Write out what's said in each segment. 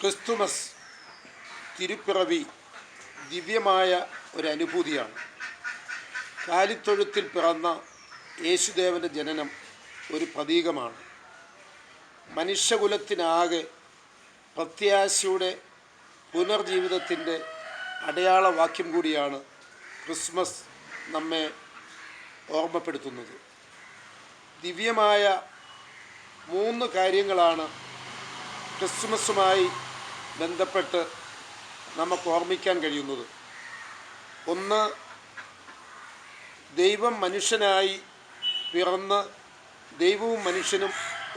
Christmas തിരുപ്പിറവി ദിവ്യമായ ഒരനുഭൂതിയാണ്. കാലിത്തൊഴുത്തിൽ പിറന്ന യേശുദേവൻ്റെ ജനനം ഒരു പ്രതീകമാണ്. മനുഷ്യകുലത്തിനാകെ പ്രത്യാശയുടെ പുനർജീവിതത്തിൻ്റെ അടയാളവാക്യം കൂടിയാണ് ക്രിസ്മസ് നമ്മെ ഓർമ്മപ്പെടുത്തുന്നത്. ദിവ്യമായ 3 കാര്യങ്ങളാണ് ക്രിസ്മസുമായി ബന്ധപ്പെട്ട് നമുക്ക് ഓർമ്മിക്കാൻ കഴിയുന്നത്. ഒന്ന്, ദൈവം മനുഷ്യനായി പിറന്ന് ദൈവവും മനുഷ്യനും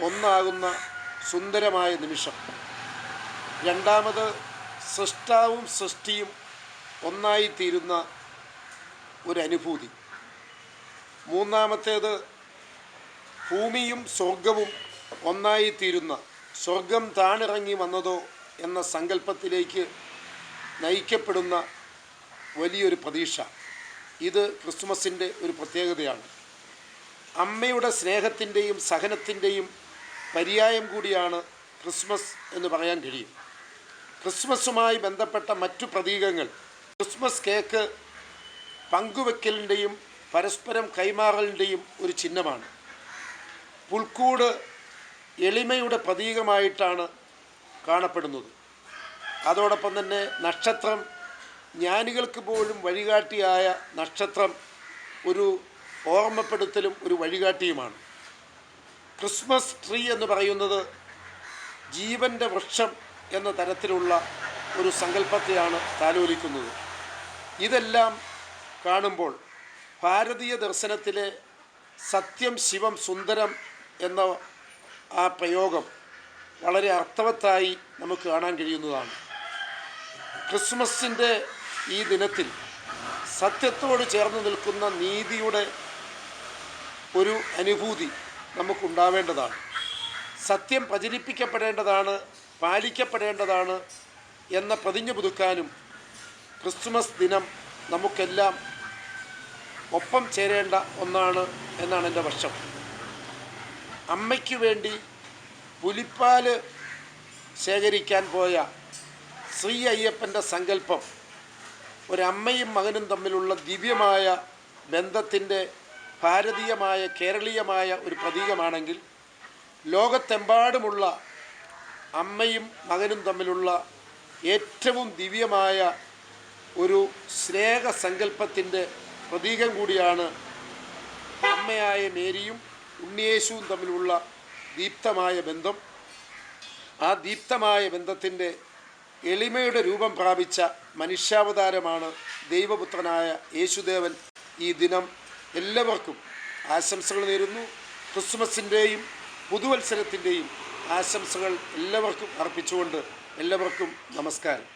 ഒന്നാകുന്ന സുന്ദരമായ നിമിഷം. രണ്ടാമത്, സൃഷ്ടാവും സൃഷ്ടിയും ഒന്നായിത്തീരുന്ന ഒരനുഭൂതി. മൂന്നാമത്തേത്, ഭൂമിയും സ്വർഗവും ഒന്നായിത്തീരുന്ന, സ്വർഗം താണിറങ്ങി വന്നതോ എന്ന സങ്കല്പത്തിലേക്ക് നയിക്കപ്പെടുന്ന വലിയൊരു പ്രതീക്ഷ. ഇത് ക്രിസ്മസിൻ്റെ ഒരു പ്രത്യേകതയാണ്. അമ്മയുടെ സ്നേഹത്തിൻ്റെയും സഹനത്തിൻ്റെയും പര്യായം കൂടിയാണ് ക്രിസ്മസ് എന്ന് പറയാൻ കഴിയും. ക്രിസ്മസുമായി ബന്ധപ്പെട്ട മറ്റു പ്രതീകങ്ങൾ: ക്രിസ്മസ് കേക്ക് പങ്കുവെക്കലിൻ്റെയും പരസ്പരം കൈമാറലിൻ്റെയും ഒരു ചിഹ്നമാണ്. പുൽക്കൂട് എളിമയുടെ പ്രതീകമായിട്ടാണ് കാണപ്പെടുന്നത്. അതോടൊപ്പം തന്നെ നക്ഷത്രം, ജ്ഞാനികൾക്ക് പോലും വഴികാട്ടിയായ നക്ഷത്രം ഒരു ഓർമ്മപ്പെടുത്തലും ഒരു വഴികാട്ടിയുമാണ്. ക്രിസ്മസ് ട്രീ എന്ന് പറയുന്നത് ജീവൻ്റെ വൃക്ഷം എന്ന തരത്തിലുള്ള ഒരു സങ്കല്പത്തെയാണ് താലോലിക്കുന്നത്. ഇതെല്ലാം കാണുമ്പോൾ ഭാരതീയ ദർശനത്തിലെ സത്യം ശിവം സുന്ദരം എന്ന ആ പ്രയോഗം വളരെ അർത്ഥവത്തായി നമുക്ക് കാണാൻ കഴിയുന്നതാണ്. ക്രിസ്മസിൻ്റെ ഈ ദിനത്തിൽ സത്യത്തോട് ചേർന്ന് നിൽക്കുന്ന നീതിയുടെ ഒരു അനുഭൂതി നമുക്കുണ്ടാവേണ്ടതാണ്. സത്യം പ്രചരിപ്പിക്കപ്പെടേണ്ടതാണ്, പാലിക്കപ്പെടേണ്ടതാണ് എന്ന പ്രതിജ്ഞ പുതുക്കാനും ക്രിസ്മസ് ദിനം നമുക്കെല്ലാം ഒപ്പം ചേരേണ്ട ഒന്നാണ് എന്നാണ് എൻ്റെ പക്ഷം. അമ്മയ്ക്ക് വേണ്ടി പുലിപ്പാല് ശേഖരിക്കാൻ പോയ ശ്രീ അയ്യപ്പൻ്റെ സങ്കല്പം ഒരമ്മയും മകനും തമ്മിലുള്ള ദിവ്യമായ ബന്ധത്തിൻ്റെ ഭാരതീയമായ കേരളീയമായ ഒരു പ്രതീകമാണെങ്കിൽ, ലോകത്തെമ്പാടുമുള്ള അമ്മയും മകനും തമ്മിലുള്ള ഏറ്റവും ദിവ്യമായ ഒരു സ്നേഹസങ്കല്പത്തിൻ്റെ പ്രതീകം കൂടിയാണ് അമ്മയായ മേരിയും ഉണ്ണിയേശുവും തമ്മിലുള്ള ദീപ്തമായ ബന്ധം. ആ ദീപ്തമായ ബന്ധത്തിൻ്റെ എളിമയുടെ രൂപം പ്രാപിച്ച മനുഷ്യാവതാരമാണ് ദൈവപുത്രനായ യേശുദേവൻ. ഈ ദിനം എല്ലാവർക്കും ആശംസകൾ നേരുന്നു. ക്രിസ്മസിൻ്റെയും പുതുവത്സരത്തിൻ്റെയും ആശംസകൾ എല്ലാവർക്കും അർപ്പിച്ചുകൊണ്ട് എല്ലാവർക്കും നമസ്കാരം.